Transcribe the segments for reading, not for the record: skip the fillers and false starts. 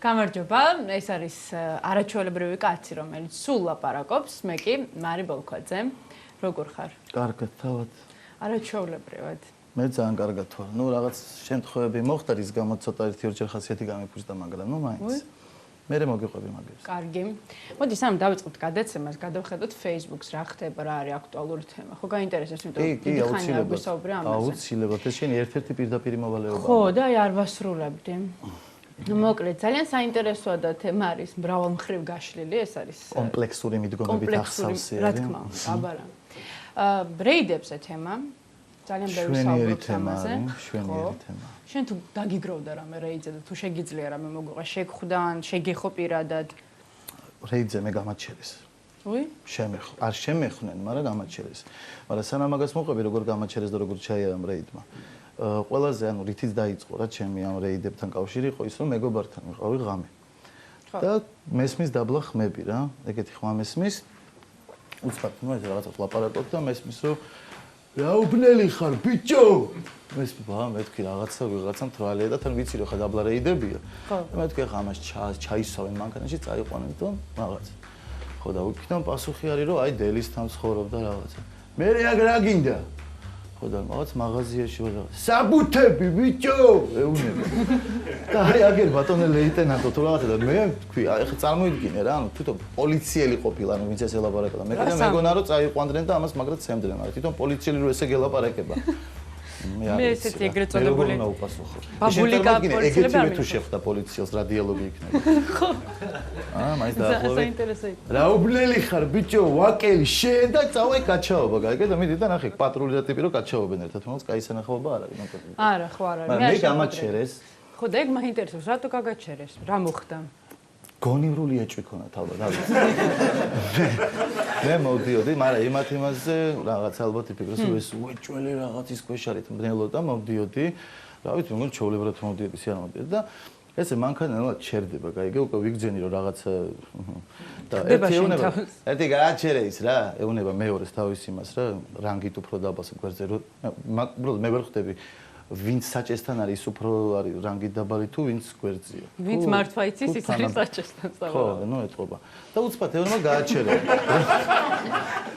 გამარჯობა, ეს არის არაჩვეულებრივი კაცი, რომელიც სულ ლაპარაკობს, მე კი მარი ბოლქვაძე. როგორ ხარ? კარგად, თავად. არაჩვეულებრივად. მე ძალიან კარგად ვარ. ნუ რაღაც შემთხვევები მოხდა, რის გამოც ცოტა ერთი-ორჯერ ხასიათი გამიფუძდა, მაგრამ ნუ მაინც. მე მოგიყვები მაგებს. კარგი. მოდი სამ დავიწყოთ გადაცემას, გადავხედოთ Facebook-ს, რა ხდება, რა არის აქტუალური თემა. ხო გაინტერესებს, იმიტომ რომ კი, აუცილებლად. აუცილებლად, ეს შენი ერთ-ერთი პირდაპირი მოვალეობაა. ხო, და არ ვასრულებდი. მოკლედ, ძალიან საინტერესოა და თემა არის მრავალმხრივ გაშლილი, ეს არის კომპლექსური მიდგომებით ახსავსე. რა თქმა უნდა, აბარა. რეიდებზე თემა. ძალიან ბევრი საუბრობთ ამაზე. შვენიერი თემა. შენ თუ დაგიგროვდა რამე რეიდზე და თუ შეგიძლია რამე მოგვიყვა, შეგხვდან, შეგეხო პირადად? რეიდზე მე გამაჩერეს. არ შემეხნენ, მაგრამ გამაჩერეს. მაგრამ სანამ მაგას მოყვები, როგორ გამაჩერეს და როგორ ჩაიარა რეიდმა. ყველაზე რითიც დაიწყო რა ჩემი ამ რეიდებთან კავშირი იყო ის, რომ მეგობართან ვიყავი ღამე. და მესმის დაბლა ხმები რა, ეგეთი ხმა მესმის. უცბად, ნუ ეს რაღაცა ლაპარაკობ და მესმის რომ რა უბნელი ხარ ბიჭო? მე თქვი რაღაცამ თვალია და თან ვიცი რომ ხა დაბლა რეიდებია. მე თქვი ხა ამას ჩაისავენ მანქანაში, წაიყვანეთ და რაღაც. ხო და უკიდან პასუხი არის რომ აი დელისთან ცხოვრობ და რაღაცა. მე აქ რა გინდა? ხო და რაღაც მაღაზიაში ვარ. საბუთები ბიჭო, ეუბნება. და აი აგერ ბატონე ლეიტენანტო თუ რაღაცა და მე თქვი, აი ხა წარმოიდგინე რა, ანუ თვითონ პოლიციელი ყოფილა, ანუ ვინც ეს ელაპარაკა და მე კიდე მეგონა რომ წაიყვანდნენ და ამას მაგრად სემდნენ, მაგრამ თვითონ პოლიციელი რო ესე გელაპარაკება. მე ესეთი ეგრეთ წოდებული ბაბულიკა პოლიციელი არ თუ შეხვდა პოლიციელს რა დიალოგი იქნება. ხო. მაინც დაახლოვე. საინტერესოა. რა უბნელი ხარ ბიჭო, ვაკელი შენ და წავე კაჩაობა, გაიგე და მიდი და ნახე პატრული და ტიპი რო კაჩაობენ ერთად, თუმცა კაი სანახაობა არ არის ნაკლებად. არა, ხო არ არის. მე გამაჩერეს. ხო და ეგ მაინტერესებს, რატო გაგაჩერეს? რა მოხდა? გონივრული ეჭვი ქონდა თავად, დავიცი. მე მოვდიოდი, მაგრამ იმაზე რაღაც ალბათ იფიქრეს, რომ ეს უეჭველი რაღაცის ქვეშ არის მბნელო და მოვდიოდი. რა ვიცი, მგონი ჩაოლებრად მოვდიოდი, სიან მოვდიოდი და ესე მანქანელად ჩერდება, გაიგე, უკვე ვიგძენი რომ რაღაცა და ერთი გააჩერე ის რა, ეუნება მეორეს თავის იმას რა, რანგით უფრო დაბალს გვერდზე რომ უბრალოდ მე ვერ ხვდები ვინც საჭესთან არის უფრო არის რანგით დაბალი თუ ვინც გვერდზია. ვინც მართვა იცის ის არის საჭესთან სწავლა. ხო, ნუ ეთყობა. და უცბად ეუნება გააჩერე.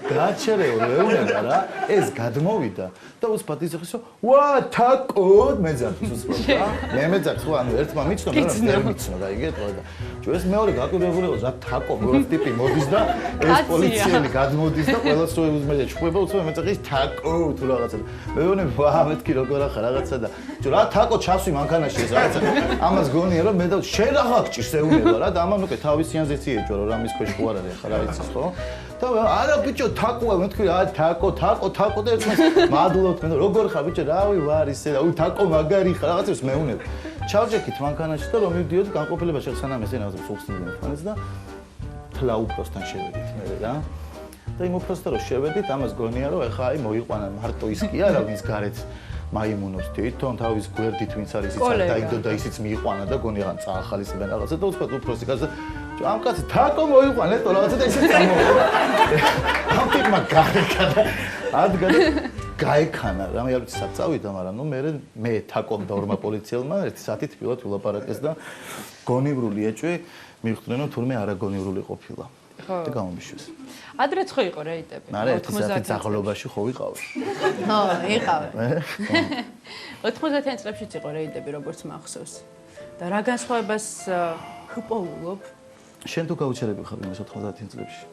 გააჩერეო ეუნება რა, ეს გადმოვიდა და უცბად იზრხის რომ ვა თაკო მეძახის უცბად რა. მე მეძახს ხო ანუ ერთმა მიცნო, მაგრამ ვერ მიცნო, გაიგე თქო და ჩვენ ეს მეორე გაკვირვებული იყო რა თაკო მორఫ ტიპი მოდის და ეს პოლიციელი გადმოდის და ყველას რო узმედა ჩხუბება უცბად მეძახის თაკო თუ რაღაცა. მე ვონებ ვა მეთქი როგორ ახლა რაღაცა და რა თაკო ჩასვი მანქანაში ეს რაღაცა. ამას გონია რომ მე და შენ რა ხაგჭირს ეუნება რა და ამან უკვე თავის სიანზეც იეჭვა რომ რამის ქვეშ ხო არ არის ახლა რა იცის ხო? და არა ბიჭო თაკოა მე თქვი რა თაკო და ერთმანეთს მადლობთ მე როგორ ხარ ბიჭო რავი ვარ ისე და თაკო მაგარი ხარ რაღაცებს მეუნებ ჩავჯექით მანქანაში და რომ მივდიოდი განყოფილებაში სანამ ესე რაღაცებს უხსნიდნენ ერთმანეთს და თლა უფროსთან შევედით მე რა და იმ უფროსთან რომ შევედით ამას გონია რომ ეხა აი მოიყვანა მარტო ის კი არა ვინც გარეთ მაიმუნობს თვითონ თავის გვერდით ვინც არის ის არ დაიდო და ისიც მიიყვანა და გონია წაახალისებენ რაღაცა და უცბად უფროსი კაცი ამ კაცი თაკო მოიყვანეთ რაღაცა და ისე წამოვიდა. ამ ტიპმა გაეკანა. ადგან გაეკანა. რამე არ ვიცი სად წავიდა, მაგრამ ნუ მე თაკომ და ორმა პოლიციელმა ერთი საათით პირველად ვილაპარაკეს და გონივრული ეჭვი მივხვდნენ რომ თურმე არაგონივრული ყოფილა. და გამომიშვეს. ადრეც ხო იყო რეიდები? მაგრამ ერთი საათის აღლობაში ხო ვიყავი. ხო, იყავე. 90-იან წლებშიც იყო რეიდები, როგორც მახსოვს. და რა განსხვავებას ჰპოულობ? შენ თუ გაუჩერები ხარ იმას 90-იან წლებში?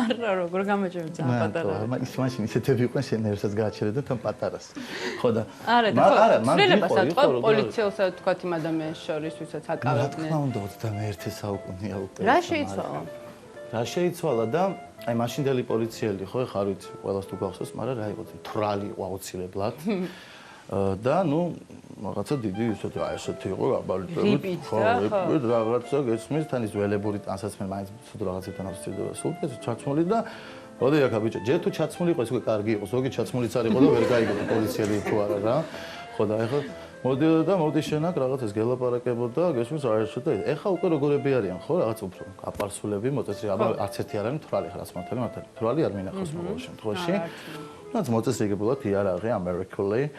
არა, როგორ გამაჩერებ ძალიან პატარა. არა, ის მაშინ ისეთები იყვნენ, შენ ერთსაც გააჩერე და თან პატარას. ხო და არა, მან იყო პოლიციელსა თქვა იმ ადამიანს შორის, ვისაც აკავებდნენ. რა თქმა უნდა, 21 საუკუნეა უკვე. რა შეიცვალა? რა შეიცვალა და აი მაშინდელი პოლიციელი ხო, ხარ ვიცი, ყველას თუ გახსოვს, მაგრამ რა იყო, თვრალი იყო აუცილებლად. და ნუ რაღაცა დიდი ისეთი აი ესეთი იყო გაბალიტები ხო რაღაცა გესმის თან ის ველებური ტანსაცმელი მაინც ცუდ რაღაცებთან ასოცირდება სულ ეს ჩაცმული და მოდი აქა ბიჭო ჯერ თუ ჩაცმული იყო ეს უკვე კარგი იყო ზოგი ჩაცმულიც არ იყო და ვერ გაიგო პოლიციელი თუ არა რა ხო და ეხლა მოდიოდა და მოდი შენ აქ რაღაცას გელაპარაკებოდა გესმის აი ესე და ეხლა უკვე როგორები არიან ხო რაღაც უფრო აპარსულები მოწესრიგება არც ერთი არ არის თვრალი ხარ რაც მართალი თვრალი არ მინახავს ყოველ შემთხვევაში რაც მოწესრიგებულად იარაღი ამერიკული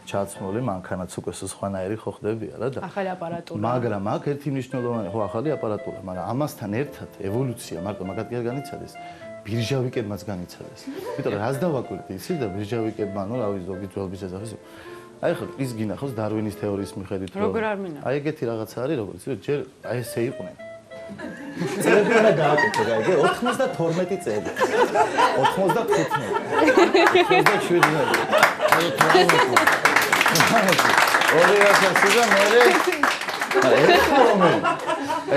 ჩაცმული მანქანაც უკვე სხვანაირი ხო ხდებია რა და ახალი აპარატურა. მაგრამ აქ ერთი მნიშვნელოვანი ხო ახალი აპარატურა, მაგრამ ამასთან ერთად ევოლუცია მარტო მაგათ კი არ განიცადეს. ბირჟავიკებმაც განიცადეს. იმიტომ რომ რას დავაკვირდი იცი და ბირჟავიკებმა, ну, რავი, ზოგი ძველების ეძახის. აი ხო, ის გინახავს დარვინის თეორიის მიხედვით, რომ როგორ არ მინახავს? აი ეგეთი რაღაცა არის, როგორც იცი, ჯერ აი ესე იყვნენ. წლები უნდა გააკეთო, გაიგე? 92 წელი. 95. 2000 და მერე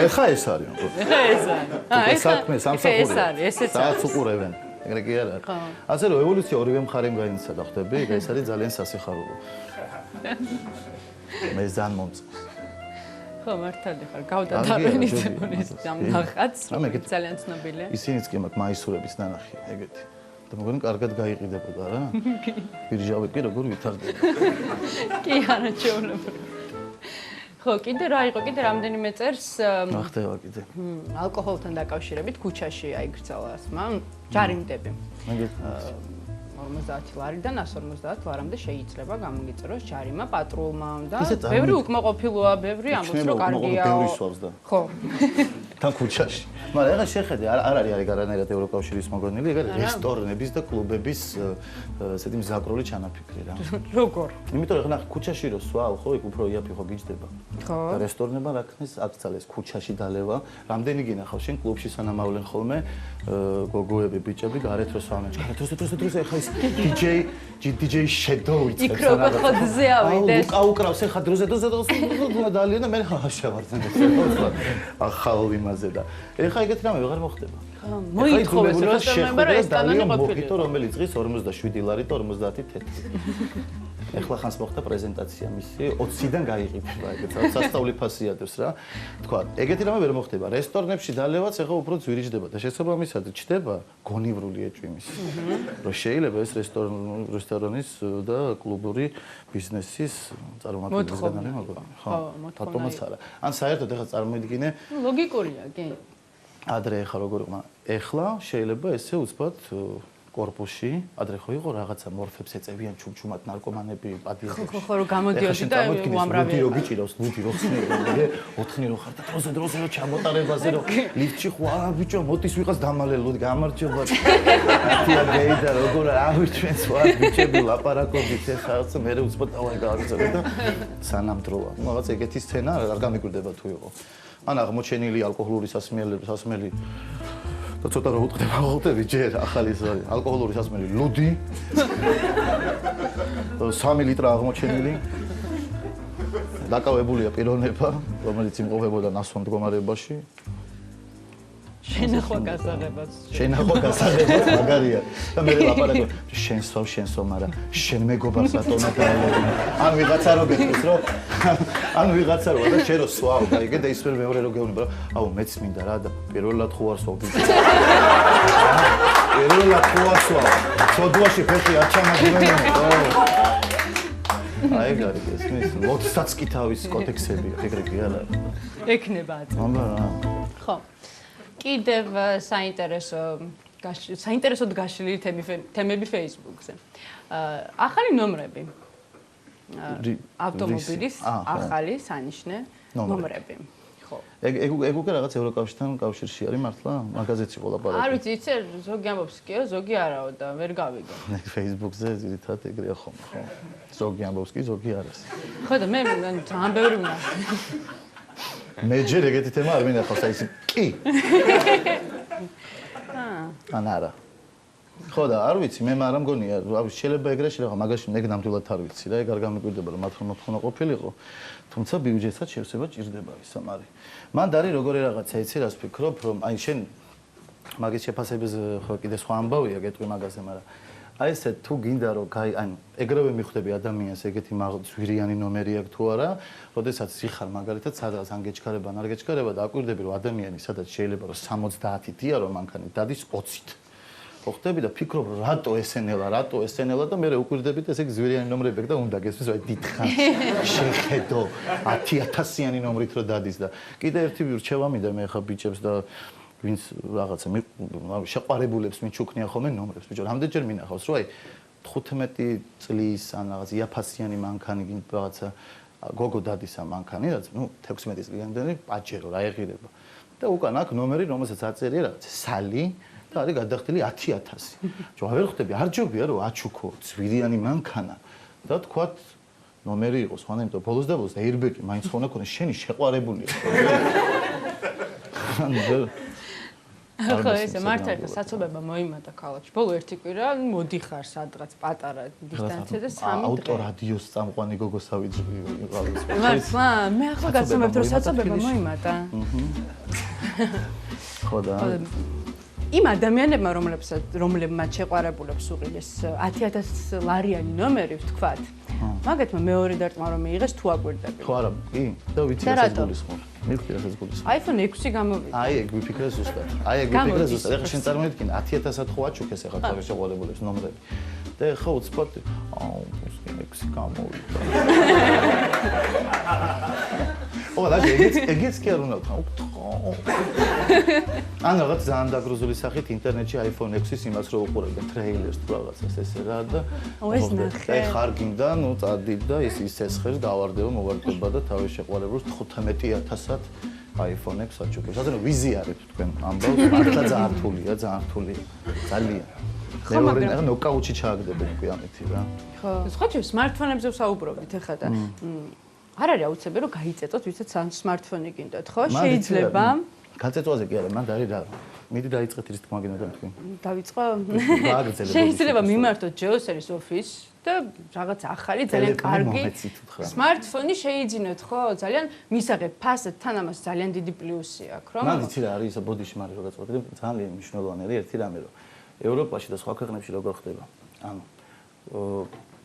ეხა ეს არის. ეს საქმე სამსახურია. საათს უყურებენ. ეგრე კი არა. ასე რომ ევოლუცია ორივე მხარემ გაინცადა, ხვდები? ეს არის ძალიან სასიხარულო. მე ზან მომწონს. ხო, მართალი ხარ. გავდადარვენის თეორიის დამნახაც. ძალიან ცნობილია. ისინიც კი მაქვს მაისურების ნანახი, ეგეთი. და მგონი კარგად გაიყიდებოდა რა. ბირჟავი კი როგორ ვითარდება. კი არა, ჩვეულებრივ. ხო, კიდე რა იყო? კიდე რამდენიმე წერს ახტევა კიდე. ალკოჰოლთან დაკავშირებით ქუჩაში აიგრძალა ასმა, ჯარიმდები. 50 ლარიდან 150 ლარამდე შეიძლება გამოგიწევოს ჯარიმა პატრულმა და ბევრი უკმაყოფილოა, ბევრი ამბობს რომ კარგია. ბევრი სვავს და. ხო. თან ქუჩაში. მაგრამ ეხლა შეხედე, არ არის არანაირად ევროკავშირის მოგონილი, ეგ არის რესტორნების და კლუბების ესეთი მზაკრული ჩანაფიქრი რა. როგორ? იმიტომ რომ ეხლა ქუჩაში რო სვავ, ხო, იქ უფრო იაფი ხო გიჯდება. ხო. და რესტორნებმა რა ქნეს აკრძალეს ქუჩაში დალევა. რამდენი გინახავს შენ კლუბში სანამ ავლენ ხოლმე გოგოები, ბიჭები გარეთ რო სვავენ. დროს ეხლა ის DJ Shadow იწევს. იქ რო ხოდზე ავიდეს. უკრავს ეხლა დროზე დალიან და მე შევარდნე. ახალ იმაზე და ეხლა ეგეთ რამე ვეღარ მოხდება. მოითხოვეს რესტორნებმა რესტორანი ყოფილი. რომელიც დღის 47 ლარი და 50 თეთრი. ეხლა ხანს მოხდა პრეზენტაცია მისი 20-დან გაიყიდება ეგეც სასწაული ფასიადებს რა. თქვა, ეგეთი რამე ვერ მოხდება. რესტორნებში დალევაც ეხლა უფრო ძვირიჯდება და შესაბამისად ჩდება გონივრული ეჭვი მისი. რომ შეიძლება ეს რესტორნის და კლუბური ბიზნესის წარმომადგენლისგან არის მაგარი. ხო, ბატონოც არა. ან საერთოდ ეხლა წარმოიდგინე ლოგიკურია, კი. ადრე ეხლა როგორ იყო, ეხლა შეიძლება ესე უცბად კორპუსში, ადრე ხო იყო რაღაცა მორფებს ეწევიან ჩუმჩუმად ნარკომანები პადიატებში. ხო, რომ გამოდიოდი და უამრავი. რო გიჭირავს, ბუდი რო ხსნები, 4 რო ხარ და დროზე რო ჩამოტარებაზე რო ლიფტში ხო არა ბიჭო, მოდის ვიღაც დამალელოდ გამარჯობა. ათია გეიდა როგორ ავიჩვენს ვარ ბიჭები ლაპარაკობთ ეხლა მე უცბად დავარ გავიწევ და სანამ დროა. რაღაც ეგეთი სცენა არ გამიგვირდება თუ იყო. ან აღმოჩენილი ალკოჰოლური სასმელი და ცოტა რო უტყდება ყოფები ჯერ ახალი ის არის ალკოჰოლური სასმელი ლუდი 3 ლიტრა აღმოჩენილი დაკავებულია პიროვნება რომელიც იმყოფებოდა ნასვამ მდგომარეობაში შენახვა გასაღებაც მაგარია და მე ლაპარაკობ შენსო მაგრამ შენ მეგობარს რატომ დაელევი ან ვიღაცა რო გეტყვის რომ ან ვიღაცა რო და შენ რო სვავ გაიგე და ის ვერ მეორე რო გეუბნება აუ მეც მინდა რა და პირველად ხო არ სვავ პირველად ხო არ სვავ სოდუაში ფეხი არ ჩამაგდრენო აი გარი ეს მის ლოცსაც კი თავის კოდექსები ეგრე კი არა ექნება ხო კიდევ საინტერესოდ გაშლილი თემები Facebook-ზე. ახალი ნომრები. ავტომობილის ახალი სანიშნე ნომრები. ხო. ეგ უკვე რაღაც ევროკავშირთან კავშირში არის მართლა? მაგაზეც იყო ლაპარაკი. არ ვიცი, იცი, ზოგი ამბობს კიო, ზოგი არაო და ვერ გავიგო. Facebook-ზე ძირითადად ეგრეა ხოლმე, ხო. ზოგი ამბობს კი, ზოგი არას. ხო და მე ძალიან ბევრი ვნახე. მე ჯერ ეგეთი თემა არ მინახავს, აი ეს კი. ან არა. ხო და არ ვიცი, მე მაგრამ მგონია, რავი, შეიძლება ეგრე შეიძლება, მაგაში მე ნამდვილად არ ვიცი და ეგ არ გამიკვირდება რომ მათ მოთხოვნა ყოფილიყო. თუმცა ბიუჯეტსაც შეიძლება ჭირდება ისამ არის. მან დარი როგორი რაღაცა იცი რას ვფიქრობ, რომ აი შენ მაგის შეფასების ხო კიდე სხვა ამბავია გეტყვი მაგაზე, მაგრამ აი ესე თუ გინდა რომ ანუ ეგრევე მიხვდები ადამიანს ეგეთი ძვირიანი ნომერი აქვს თუ არა, როდესაც იხარ მაგალითად სადაც ან გეჩქარება, ან არ გეჩქარება და აკვირდები რომ ადამიანი სადაც შეიძლება რომ 70 დიარო მანქანით დადის 20-ით. ხო ხდები და ფიქრობ რატო ესენელა და მე უკვირდებით ესე ძვირიანი ნომრები და უნდა გესმის აი დიდხანს შეხედო 10,000-იანი ნომრით რომ დადის და კიდე ერთი რჩევა მინდა მე ხა ბიჭებს და ვინც რაღაცა შეყარებულებს მიჩუქნიან ხოლმე ნომრებს ბიჭო რამდენჯერ მინახავს რომ აი 15 წლის ან რაღაც იაფასიანი მანქანი რაღაცა გოგო დადისა მანქანი, რაც 16 წლიანი პაჯერო რა ეღირება. და უკან აქ ნომერი, რომელსაც აწერია რაღაც სალი და არის გადახდილი 10,000. ჯო ვერ ხვდები, არ ჯობია რომ აჩუქო ძვირიანი მანქანა და თქვათ ნომერი იყოს, ხან იმიტომ ბოლოს და ბოლოს airbag-ი მაინც ხონა ქონდა შენი შეყვარებულია. ხო ეს მართლა საცობება მოიმატა ქალაქში. ბოლო ერთი კვირა მოდიხარ სადღაც პატარა დისტანცია და 3 დღე. ავტორადიოს წამყვანი გოგო სავიძე ვიყავი. მართლა მე ახლა გაცნობებ რომ საცობება მოიმატა. ხო და იმ ადამიანებმა რომლებმაც შეყვარებულებს უყიდეს 10,000 ლარიანი ნომერი ვთქვათ. მაგათმა მეორე დარტყმა რომ მიიღეს თუ აკვირდები. ხო არა, კი, და ვიცი რასაც გულისხმობ. მივხვდი რასაც გულისხმობ. iPhone 6 გამოვიდა. აი ეგ ვიფიქრე ზუსტად. ეხლა შენ წარმოვიდგინე 10,000-ად ხო აჩუქეს ეხლა თავის შეყვარებულებს ნომრები. და ეხლა უცბად აუ 6 გამოვიდა. ო და ეგეც კი არ უნდა ვთქვა. ან რაღაც ძალიან დაგრუზული სახით ინტერნეტში iPhone 6-ის იმას რო უყურებენ ტრეილერს თუ რაღაცას ესე რა და ეს ნახე. ხარ გინდა, წადით და ის ცეცხლს დავარდება, მოვარდება და თავის შეყვარებულს 15,000-ად iPhone 6 აჩუქებს. ასე რომ ვიზიარებთ თქვენ ამბავს, მართლა ძალიან რთულია, ძალიან რთულია. ძალიან. მეორე ნახე ნოკაუტში ჩააგდებენ უკვე ამეთი რა. ხო. სხვა სმარტფონებზე ვსაუბრობთ ეხლა და არ არის აუცილებელი რომ გაიწეწოთ ვისაც სმარტფონი გინდათ, ხო? შეიძლება. გაწეწვაზე კი არა, მან დარი რა. მიდი დაიწყეთ ის თქმა გინდა თქვენ. დავიწყო. შეიძლება მიმართოთ ჯეოსერის ოფისს და რაღაც ახალი ძალიან კარგი სმარტფონი შეიძინოთ, ხო? ძალიან მისაღებ ფასადთან ამას ძალიან დიდი პლუსი აქვს, რომ მან იცი რა არის ისა ბოდიში მარი რო გაწყვეტილი, ძალიან მნიშვნელოვანი არის ერთი რამე რომ ევროპაში და სხვა ქვეყნებში როგორ ხდება. ანუ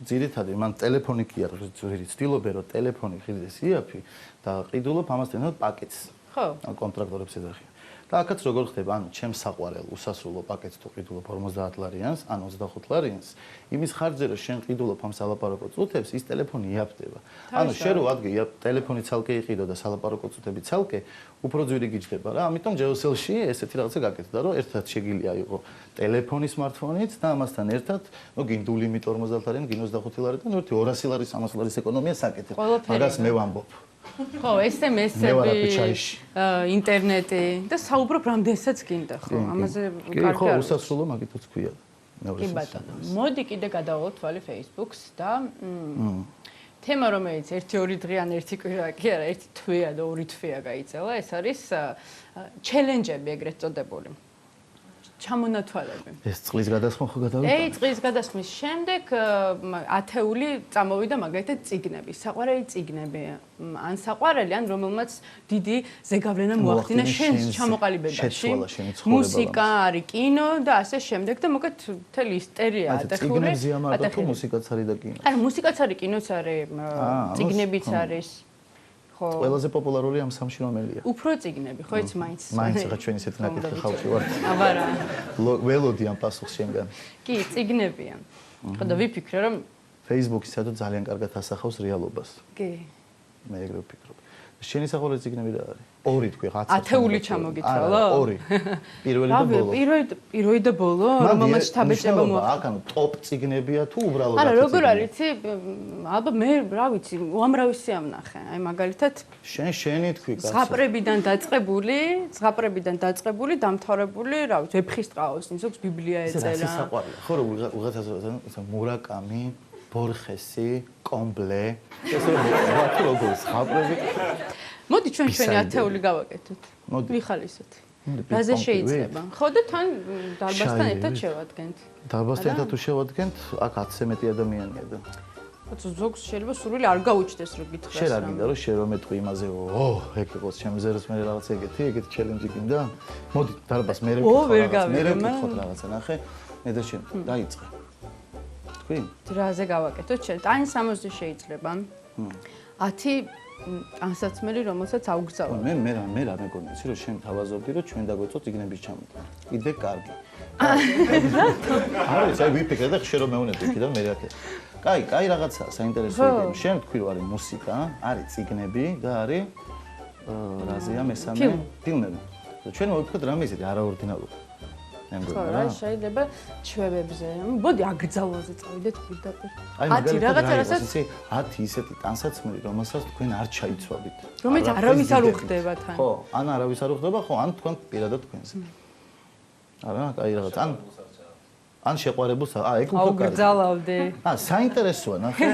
ძირითადად მან ტელეფონი კი არ ძვირი ცდილობენ რომ ტელეფონი ხიდეს იაფი და ყიდულობ ამასთან პაკეტს. ხო. კონტრაქტორებს ეძახიან. და აქაც როგორ ხდება, ანუ ჩემს საყვარელ უსასრულო პაკეტს თუ ყიდულობ 50 ლარიანს, ან 25 ლარიანს, იმის ხარჯზე რომ შენ ყიდულობ ამ სალაპარაკო წუთებს, ის ტელეფონი იაფდება. ანუ შენ რო ადგე ტელეფონი ცალკე იყიდო და სალაპარაკო წუთები ცალკე, უფრო ძვირი გიჯდება რა. ამიტომ ჯეოსელში ესეთი რაღაცა გაკეთდა, რომ ერთად შეგილია იყო ტელეფონი სმარტფონით და ამასთან ერთად, გინდულ იმით 50 ლარიანი, გინ 25 ლარიდან, ერთი 200 ლარის, 300 ლარის ეკონომია საკეთებ. მაგას მე ვამბობ. ხო, SMS-ები, ინტერნეტი და საუბრობ რამდენსაც გინდა, ხო? ამაზე კარგი ხო, უსასრულო მაგითაც ქვია. კი ბატონო. მოდი კიდე გადავალოთ თვალი Facebook-ს და თემა რომელიც 1-2 დღე ან 1 კვირა კი არა, 1 თვეა და 2 თვეა გაიწელა, ეს არის ჩელენჯები ეგრეთ წოდებული. ჩამონათვალები. ეს წყლის გადასხმა ხო გადავიდა? წყლის გადასხმის შემდეგ ათეული წამოვიდა მაგალითად წიგნები, საყვარელი წიგნები, ან საყვარელი, ან რომელმაც დიდი ზეგავლენა მოახდინა შენს ჩამოყალიბებაში. მუსიკა არის, კინო და ასე შემდეგ და მოკეთ მთელი ისტერია ატეხული. წიგნებზე ამართა თუ მუსიკაც არის და კინო? არა, მუსიკაც არის, კინოც არის, წიგნებიც არის. ხო. ყველაზე პოპულარული ამ სამში რომელია? უფრო წიგნები, ხო იცი მაინც. მაინც რა ჩვენ ისეთ ნაკეთი ხალხი ვართ. აბარა. ველოდი ამ პასუხს შენგან. კი, წიგნებია. ხო და ვიფიქრე რომ Facebook-ი სადო ძალიან კარგად ასახავს რეალობას. კი. მე ეგრე ვფიქრობ. შენი საყვარელი წიგნები რა არის? 2 თქვი, 10. ათეული ჩამოგითვალო? 2. პირველი და ბოლო. პირველი და ბოლო, რომელმაც შთაბეჭდება მოახდინა. აქ ანუ ტოპ წიგნებია თუ უბრალოდ არა, როგორ არის, იცი? ალბათ მე რა ვიცი, უამრავისი ამნახე. აი მაგალითად შენი თქვი კაცო. ზღაპრებიდან დაწყებული, დამთავრებული, რა ვიცი, ვეფხისტყაოსი, ზოგს ბიბლია ეწერა. ეს საყვარელია. ხო, ვიღაცა მურაკამი, ბორხესი, კომბლე, ესე როგორ ზღაპრები. მოდი ჩვენ ჩვენი ათეული გავაკეთოთ. ვიხალისოთ. რაზე შეიძლება? ხო და თან დარბაზთან ერთად შევადგენთ. დარბაზთან ერთად თუ შევადგენთ, აქ 10-ზე მეტი ადამიანია და ზოგს შეიძლება სურვილი არ გაუჩნდეს რომ გითხრას. შენ რა გინდა რომ შენ რომ მეტყვი იმაზე, ეგ იყოს ჩემზერს მე რაღაც ეგეთი ჩელენჯი გინდა? მოდი დარბაზ მე ვკითხოთ რაღაცა ნახე, მე და შენ დაიწყე. თქვი? რაზე გავაკეთოთ? შენ ტაინ 60-ზე შეიძლება. 10 ანსაცმელი, რომელსაც აუგზავნო. მე რა მეგონა, იცი რომ შენ თავაზობდი რომ ჩვენ დაგვეწოთ წიგნების ჩამოტანა. კიდე კარგი. არის, აი ვიფიქრე და ხშირ რომ მეუნები კიდე მე რაკეთე. კაი რაღაცაა საინტერესო იდეა. შენ თქვი რომ არის მუსიკა, არის წიგნები და არის რაზეა მესამე ფილმები. ჩვენ მოვიფიქროთ რამე ისეთი არაორდინალური. ხო რა შეიძლება ჩვევებზე მოდი აკრძალვაზე წავიდეთ პირდაპირ 10 რაღაცა რასაც 10 ისეთი ტანსაცმელი რომელსაც თქვენ არ ჩაიცვალით რომელიც არავის არ უხდება თან ხო ან არავის არ უხდება ხო ან თქვენ პირადად თქვენზე არა აი რაღაც ან შეყვარებულს ეგ უფრო კარგი აუგრძალავდი საინტერესოა ნახე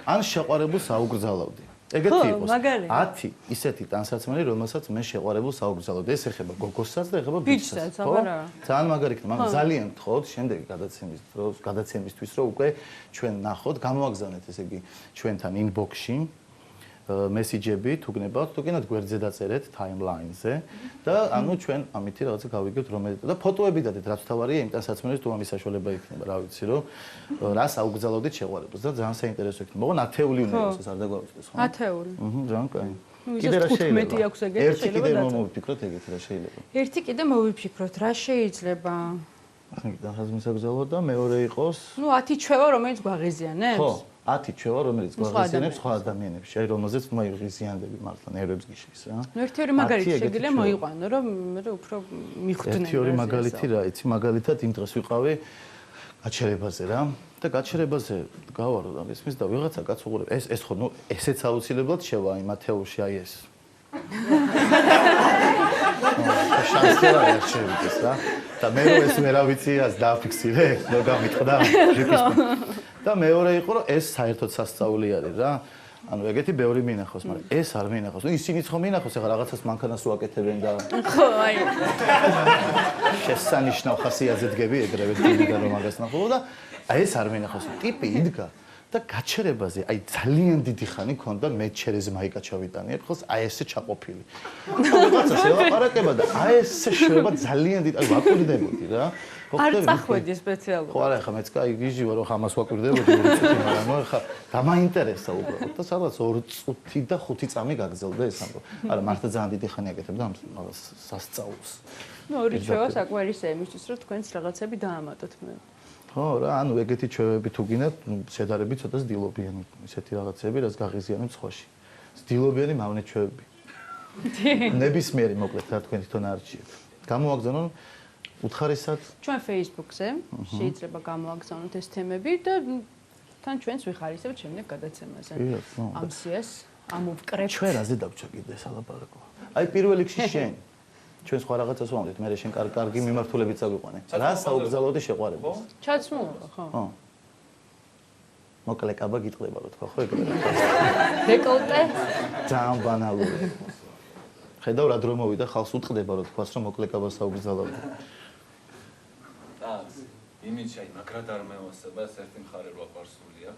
ან შეყვარებულს აუგრძალავდი ეგეთი იყოს 10 ისეთი ტანსაცმელი რომელსაც მე შეყვარებულს აუგრძალავდი ეს ეხება გოგოსაც და ეხება ბიჭსაც აბა რა ძალიან მაგარი იქნება მაგრამ ძალიან გთხოვთ შემდეგი გადაცემისთვის რომ უკვე ჩვენ ნახოთ გამოვაგზავნეთ ესე იგი ჩვენთან inbox-ში მესიჯები თუ გნებავთ თუ კიდევ გვერდზე დაწერეთ timeline-ზე და ანუ ჩვენ ამითი რაღაცა გავიგებთ რომელიც და ფოტოები დადეთ რაც თავარია იმ ტანსაცმელის თუ ამის საშუალება იქნება რა ვიცი რომ რას აუგზალავდით შეყვარებულს და ძალიან საინტერესო იქნება მაგრამ 10 უნდა იყოს ეს არ დაგვაუწყდეს ხო 10 ძალიან კაი კიდე რა შეიძლება აქვს ეგეთი ერთი კიდე მოვიფიქროთ ეგეთი რა შეიძლება ერთი კიდე მოვიფიქროთ რა შეიძლება ახლა ხაზმის აკრძალვა და მეორე იყოს ნუ 10 ჩვევა რომელიც გვაღიზიანებს ხო 10 ჩვევა რომელიც გვაღიზიანებს სხვა ადამიანებში აი რომელზეც ნუ ღიზიანდები მართლა ნერვებს გიშლის რა ნუ ერთი-ორი მაგალითი შეგიძლია მოიყვანო რომ მე უფრო მიხვდნენ ერთი-ორი მაგალითი რა იცი მაგალითად იმ დღეს ვიყავი გაჩერებაზე რა და გაჩერებაზე გავარო და ისმის და ვიღაცა კაც უყურებ ეს ხო ნუ ესეც აუცილებლად შევა იმ ათეულში აი ეს შანსი რა ერთშევიდეს რა და მე რომ ეს ვერავ ვიცი ას დააფიქსირე ნუ გამიტყდა და მეორე იყო რომ ეს საერთოდ სასწაული არის რა ანუ ეგეთი ბევრი მინახავს მაგრამ ეს არ მინახავს ნუ ისინიც ხომ მინახავს ეხლა რაღაცას მანქანას უაკეთებენ და ხო აი შესანიშნავ ხასიათზე დგები ეგრევე დიდიდან რომ მაგას ნახულობ და აი ეს არ მინახავს ტიპი იდგა და გაჩერებაზე აი ძალიან დიდი ხანი ქონდა მე ჩერეზე მაიკა ჩავიტანე ერთხელ აი ესე ჩაყოფილი რაღაცა შევაპარაკება და აი ესე შევა ძალიან დიდი აი ვაკვირდებოდი რა არ წახვედი სპეციალურად ხო არა ხა მეც კაი გიჟივა რომ ხამას ვაკვირდებოდი 2 წუთი მაგრამ ნუ ხა დამაინტერესა უბრალოდ და სადღაც 2 წუთი და 5 წამი გაგრძელდა ეს ამბო არა მართლა ძალიან დიდი ხანი აკეთებდა ამ სასწაულს ნუ ორი ჩვევა საკმარისია იმისთვის რომ თქვენს რაღაცები დაამატოთ მე ხო რა ანუ ეგეთი ჩვევები თუ გინდათ შედარებით ცოტა ზდილობიანი ისეთი რაღაცები რაც გაღიზიანებს სხვაში ზდილობიანი მავნე ჩვევები ნებისმიერი მოკლედ რა თქვენ თვითონ არჩიეთ გამოვაგზავნონ უთხარისად ჩვენ Facebook-ზე შეიძლება გამოვაგზავნოთ ეს თემები და თან ჩვენს ვიხარისებთ შემდეგ გადაცემაზე ამ სიას ამოვკრებთ ჩვენ რაზე დავჭა კიდე სალაპარაკო აი პირველ რიგში შენ ჩვენ სხვა რაღაცას ვამბობთ მე შენ კარგი მიმართულებით წაგვიყვანე რა საუგზალოდი შეყვარებას ჩაცმულობა ხო ხო მოკლე კაბა გიტყდება რა თქვა ხო ეგრე დეკოლტე ძალიან ბანალური ხედავ რა დრო მოვიდა ხალხს უტყდება რა თქვას რომ მოკლე კაბა საუგზალოდი იმიჯი აი მაგრად არ მევასება ეს ერთი მხარე რო აპარსულია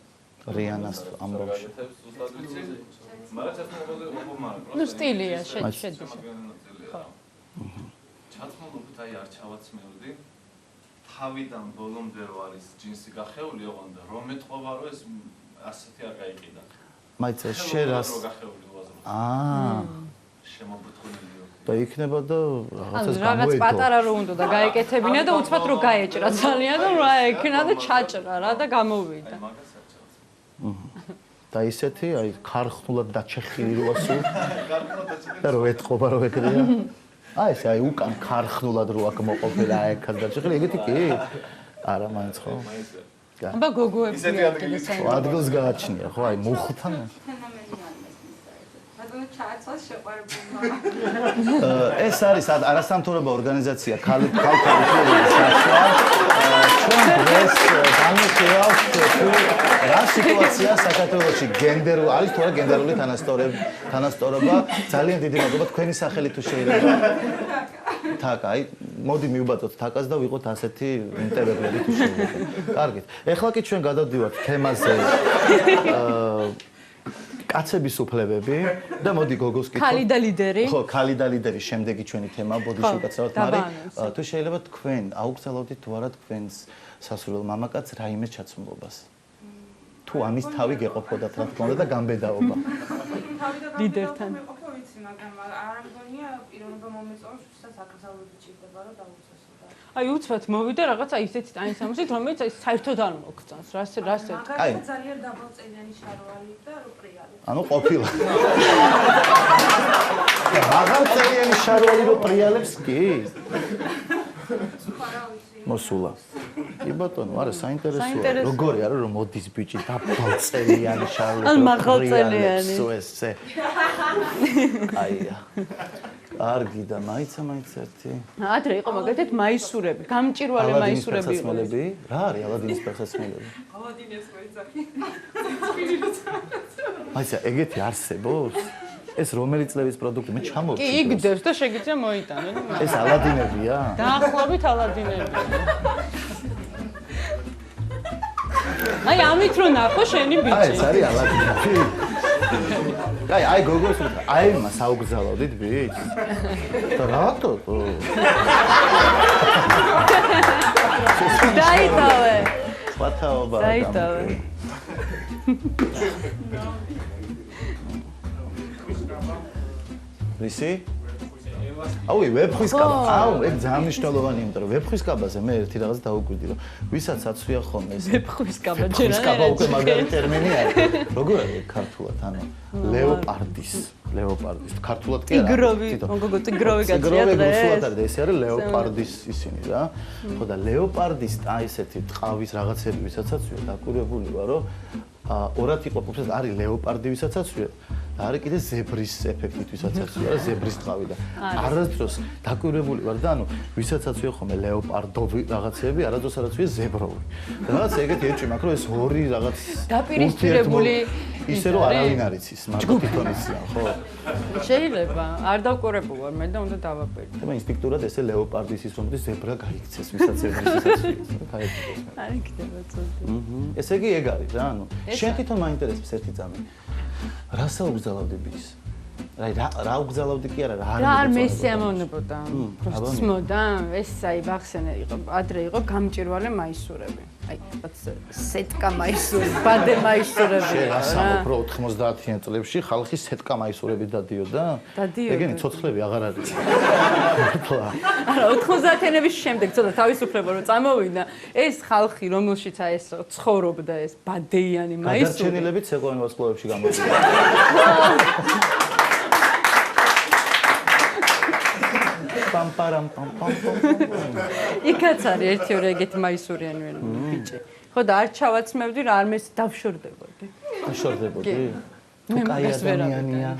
რიანას ამბავში უბრალოდ ვიცი მაგრამ ეს მოგონება ნუ სტილია შედის ჩათმულობთ აი არ ჩავაცმევდი თავიდან ბოლომდე რო არის ჯინსი გახეული ოღონდ და რომ ეთყობა რომ ეს ასეთი არ გაიყიდა მაიცა შერას შემობრუნებიო და იქნება და რაღაცას გამოედო რაღაც პატარა რო უნდა და გაეკეთებინა და უცბად რო გაეჭრა ძალიან და რა ექნა და ჩაჭრა რა და გამოვიდა და ისეთი აი ქარხნულად დაჩეხილი როა სულ და რო ეთყობა რო ეგრეა აი ეს აი უკან ქარხნულად რო აქ მოყოფილა აი აქ დაჩეხილი ეგეთი კი არა მაინც ხო აბა გოგოები ადგილს გააჩნია ხო აი მუხთან ჩააცვალ შეყვარებულმა. ეს არის არასამთავრობო ორგანიზაცია ქალთა უფლებების საშუალო. ჩვენ დღეს განვიხილავთ თუ რა სიტუაცია საქართველოში გენდერულ არის თუ არა გენდერული თანასწორობა. ძალიან დიდი მადლობა თქვენი სახელი თუ შეიძლება. თაკა, აი, მოდი მივბატოთ თაკას და ვიყოთ ასეთი ინტერვიუები თუ შეიძლება. კარგით. ეხლა კი ჩვენ გადავდივართ თემაზე. კაცების უფლებები და მოდი გოგოს კითხო. ქალი და ლიდერი. ხო, ქალი და ლიდერი შემდეგი ჩვენი თემა ბოდიში უკაცრავად, მაგრამ თუ შეიძლება თქვენ აუგზავნოთ თუ არა თქვენს სასურველ მამაკაცს რაიმე ჩაცმულობას. თუ ამის თავი გეყოფოდათ რა თქმა უნდა და გამბედაობა. ლიდერთან. მეყოფო ვიცი, მაგრამ არ მგონია პიროვნება მომეწონს, ვისაც აკრძალვები ჭირდება რომ დაუწესო. აი უცბად მოვიდა რაღაცა ისეთი ტანისამოსით, რომელიც აი საერთოდ არ მოგწონს. რას აი ძალიან დაბალწელიანი შარვალი და პრიალი. ანუ ყოფილა. დაბალწელიანი შარვალი რო პრიალებს კი? ხარავი მოსულა. კი ბატონო, არა საინტერესოა. როგორი არა რომ მოდის ბიჭი დაბალწელიანი შარლოტა. ან მაღალწელიანი. სუესე. აია. კარგი და მაიცა ერთი. ადრე იყო მაგათეთ მაისურები, გამჭირვალე მაისურები იყო. რა არის ალადინის ფეხსაცმელები? ალადინეს მოიცახი. მაიცა ეგეთი არსებობს? ეს რომელი წლების პროდუქტი? მე ჩამოვჭი. კი, იგდებს და შეგიძლია მოიტანო. ეს ალადინებია? დაახლოებით ალადინები. აი ამით რო ნახო შენი ბიჭი. აი ეს არის ალადინები. აი გოგოს უთხრა, აი მას საუგზალავდით ბიჭს. და რატო? დაიტოვე. ვათაობა. დაიტოვე. რისი? აუ, ვეფხვისკაბა. აუ, ეგ ძალიან მნიშვნელოვანია, იმიტომ რომ ვეფხვისკაბაზე მე ერთი რაღაც დაუკვირდი, რომ ვისაც აცვია ხოლმე ეს ვეფხვისკაბა ჯერა. ვეფხვისკაბა უკვე მაგარი ტერმინი არის. როგორ არის ქართულად, ანუ ლეოპარდის. ქართულად კი არა. ტიგროვი, მოგოგო ტიგროვი გაწია დღეს. ტიგროვი რუსულად არის, ეს არის ლეოპარდის ისინი რა. ხო და ლეოპარდის აი ესეთი ტყავის რაღაცები ვისაც აცვია, დაკვირვებული ვარ, რომ ორად იყოფა, არის ლეოპარდი ვისაც აცვია. და არის კიდე ზებრის ეფექტით ვისაც აცვია, რა ზებრის ტყავი და არასდროს დაკვირვებული ვარ და ანუ ვისაც აცვია ხოლმე ლეოპარდოვი რაღაცები, არასდროს არ აცვია ზებროვი. და რაღაც ეგეთი ეჭვი მაქვს, რომ ეს ორი რაღაც დაპირისპირებული ისე რომ არავინ არ იცის, მარტო თვითონ იციან, ხო? შეიძლება, არ დავკვირვებულ ვარ მე და უნდა დავაკვირდე. და ინსტინქტურად ესე ლეოპარდის ის რომ ზებრა გაიქცეს, ვისაც ზებრისის აცვია. არის კიდევ წოდი. ესე იგი ეგ არის რა, ანუ შენ თვითონ მაინტერესებს ერთი წამი. რა საუგზალავდი ბიჭს? რა უგზალავდი კი არა, რა არ მესიამოვნებოდა. პროცესმოდა, ეს აი ვახსენე იყო, ადრე იყო გამჭირვალე მაისურები. აი, სეტკა მაისური, ბადე მაისურები. შენ ასამობ რო 90-იან წლებში ხალხი სეტკა მაისურები დადიოდა? დადიოდა. ეგენი ცოცხლები აღარ არის. არა, 90-იანების შემდეგ ცოტა თავისუფლება რო წამოვიდა, ეს ხალხი, რომელშიც აი ეს ცხოვრობდა ეს ბადეიანი მაისური. გადარჩენილებიც ეყოენ ვარსკვლავებში გამოდიან. პამპარამ პამპამ. იქაც არის ერთი-ორი ეგეთი მაისურიანი ბიჭი. ხო და არ ჩავაცმევდი რა არ მეს დავშორდებოდი. შორდებოდი? მე კაი მაგას ვერ ადამიანია.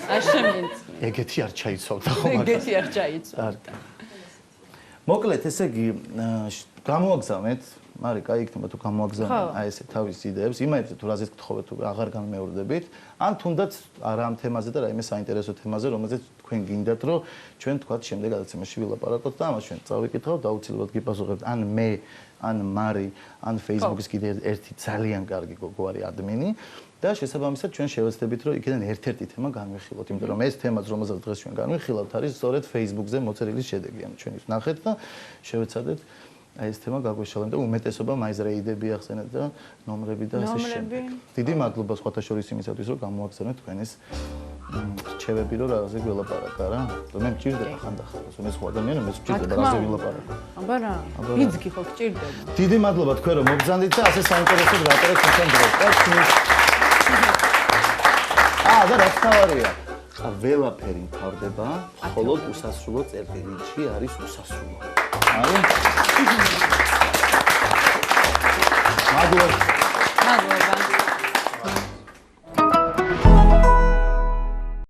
არ შემიძლია. ეგეთი არ ჩაიცავდა ხო მაგას? ეგეთი არ ჩაიცავდა. მოკლედ, ესე იგი, გამოაგზავნეთ, მარიკა, იქნება თუ გამოაგზავნეთ აი ესე თავის იდეებს, იმაებზე თუ რაზეც გთხოვეთ თუ აღარ განმეორდებით, ან თუნდაც არა ამ თემაზე და რაიმე საინტერესო თემაზე, რომელზეც თქვენ გინდათ, რომ ჩვენ თქვათ შემდეგ გადაცემაში ვილაპარაკოთ და ამას ჩვენ წავიკითხავთ, აუცილებლად გიპასუხებთ ან მე, ან მარი, ან Facebook-ის კიდე ერთი ძალიან კარგი გოგო არის ადმინი. და შესაბამისად ჩვენ შევეცდებით რომ იქიდან ერთ-ერთი თემა განვიხილოთ, იმიტომ რომ ეს თემაც რომელსაც დღეს ჩვენ განვიხილავთ არის სწორედ Facebook-ზე მოწერილი შედეგი, ანუ ჩვენ ის ნახეთ და შევეცადეთ აი ეს თემა გაგვეშალოთ და უმეტესობა მაიზრეიდები ახსენეთ და ნომრები და ასე შემდეგ. დიდი მადლობა სხვათა შორის იმისათვის რომ გამოაგზავნეთ თქვენ ეს რჩევები რომ რაღაცე გველაპარაკა რა. მე მჭირდება ხანდახან, მე სხვა ადამიანი მე მჭირდება რაღაცე ვილაპარაკო. აბა რა, ვიძგი ხო გჭირდება. დიდი მადლობა თქვენ რომ მოგზავნით და ასე საინტერესოდ ვატარებთ თქვენ დროს. და რა თავარია? ყველაფერი მთავრდება, მხოლოდ უსასრულო წერტილში არის უსასრულო. არის? მადლობა.